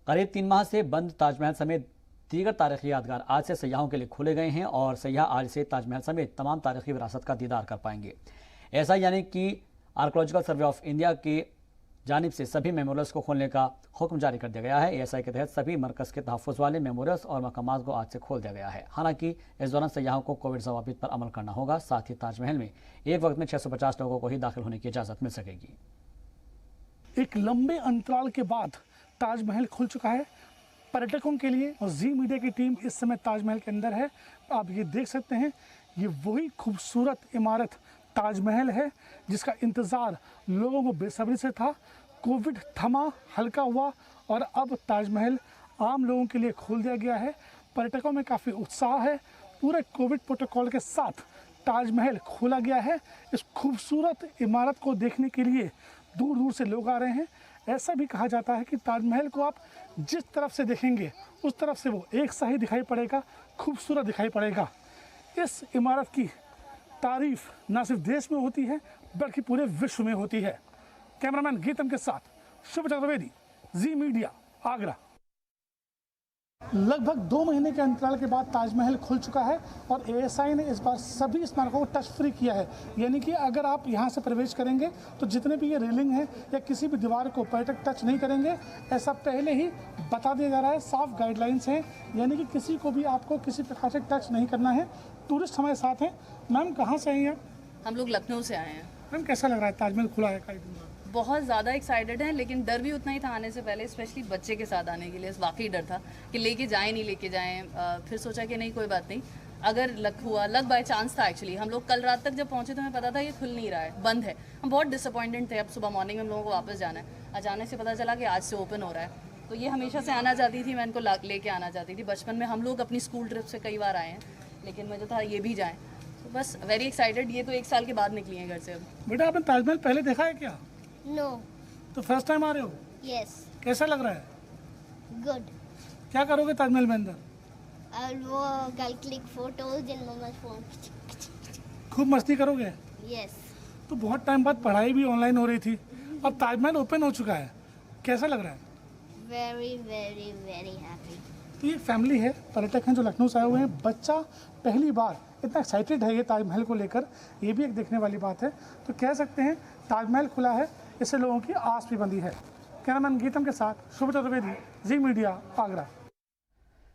करीब 3 माह से बंद ताजमहल समेत दीगर तारीखी यादगार आज से सयाहों के लिए खोले गए हैं और सयाह आज से ताजमहल समेत तमाम तारीखी विरासत का दीदार कर पाएंगे। ऐसा यानी कि आर्कोलॉजिकल सर्वे ऑफ इंडिया की जानिब से सभी मेमोरियल्स को खोलने का हुक्म जारी कर दिया गया है। एएसआई के तहत सभी मरकज़ के तहफ़्फ़ुज़ वाले मेमोरियल्स और मकामात को आज से खोल दिया गया है। हालांकि इस दौरान सयाहों को कोविड ज़वाबित पर अमल करना होगा। साथ ही ताजमहल में एक वक्त में 650 लोगों को ही दाखिल होने की इजाज़त मिल सकेगी। एक लंबे अंतराल के बाद ताजमहल खुल चुका है पर्यटकों के लिए और जी मीडिया की टीम इस समय ताजमहल के अंदर है। आप ये देख सकते हैं, ये वही खूबसूरत इमारत ताजमहल है जिसका इंतज़ार लोगों को बेसब्री से था। कोविड थमा, हल्का हुआ और अब ताजमहल आम लोगों के लिए खोल दिया गया है। पर्यटकों में काफ़ी उत्साह है। पूरे कोविड प्रोटोकॉल के साथ ताजमहल खोला गया है। इस खूबसूरत इमारत को देखने के लिए दूर दूर से लोग आ रहे हैं। ऐसा भी कहा जाता है कि ताजमहल को आप जिस तरफ से देखेंगे उस तरफ से वो एक सा ही दिखाई पड़ेगा, खूबसूरत दिखाई पड़ेगा। इस इमारत की तारीफ न सिर्फ देश में होती है बल्कि पूरे विश्व में होती है। कैमरामैन गीतम के साथ शुभ चतुर्वेदी, जी मीडिया, आगरा। लगभग 2 महीने के अंतराल के बाद ताजमहल खुल चुका है और एएसआई ने इस बार सभी स्मारकों को टच फ्री किया है। यानी कि अगर आप यहां से प्रवेश करेंगे तो जितने भी ये रेलिंग है या किसी भी दीवार को पर्यटक टच नहीं करेंगे, ऐसा पहले ही बता दिया जा रहा है। साफ गाइडलाइंस हैं, यानी कि किसी को भी आपको किसी प्रकार से टच नहीं करना है। टूरिस्ट हमारे साथ हैं। मैम, कहाँ से आई हैं? हम लोग लखनऊ से आए हैं। मैम, कैसा लग रहा है ताजमहल खुला है? कई दिन बाद बहुत ज़्यादा एक्साइटेड हैं, लेकिन डर भी उतना ही था आने से पहले, स्पेशली बच्चे के साथ आने के लिए वाकई डर था कि लेके जाएं नहीं लेके जाएं। फिर सोचा कि नहीं, कोई बात नहीं, अगर लक हुआ, लक बाय चांस था एक्चुअली। हम लोग कल रात तक जब पहुंचे तो हमें पता था ये खुल नहीं रहा है, बंद है। हम बहुत डिसअपॉइंटेड थे। अब सुबह मॉर्निंग में हम लोगों को वापस जाना है। अचानक से पता चला कि आज से ओपन हो रहा है। तो ये हमेशा से आना चाहती थी, मैं इनको लेके आना चाहती थी। बचपन में हम लोग अपनी स्कूल ट्रिप से कई बार आए हैं, लेकिन मुझे था ये भी जाएँ, तो बस वेरी एक्साइटेड। ये तो 1 साल के बाद निकली हैं घर से। अब बेटा, आपने ताजमहल पहले देखा है क्या? नो। तो फर्स्ट टाइम आ रहे हो? यस। कैसा लग रहा है? गुड। क्या करोगे ताजमहल में अंदर? वो girl click photos in mobile phone. खूब मस्ती करोगे? यस। तो बहुत टाइम बाद पढ़ाई भी ऑनलाइन हो रही थी, अब ताजमहल ओपन हो चुका है, कैसा लग रहा है? Very very very happy. तो ये फैमिली है, पर्यटक हैं जो लखनऊ से आए हुए हैं। बच्चा पहली बार इतना एक्साइटेड है ये ताजमहल को लेकर, ये भी एक देखने वाली बात है। तो कह सकते हैं ताजमहल खुला है, इससे लोगों की आस भी बंधी है। कैमरामैन गीतम के साथ शुभ चतुर्वेदी, जी मीडिया, आगरा।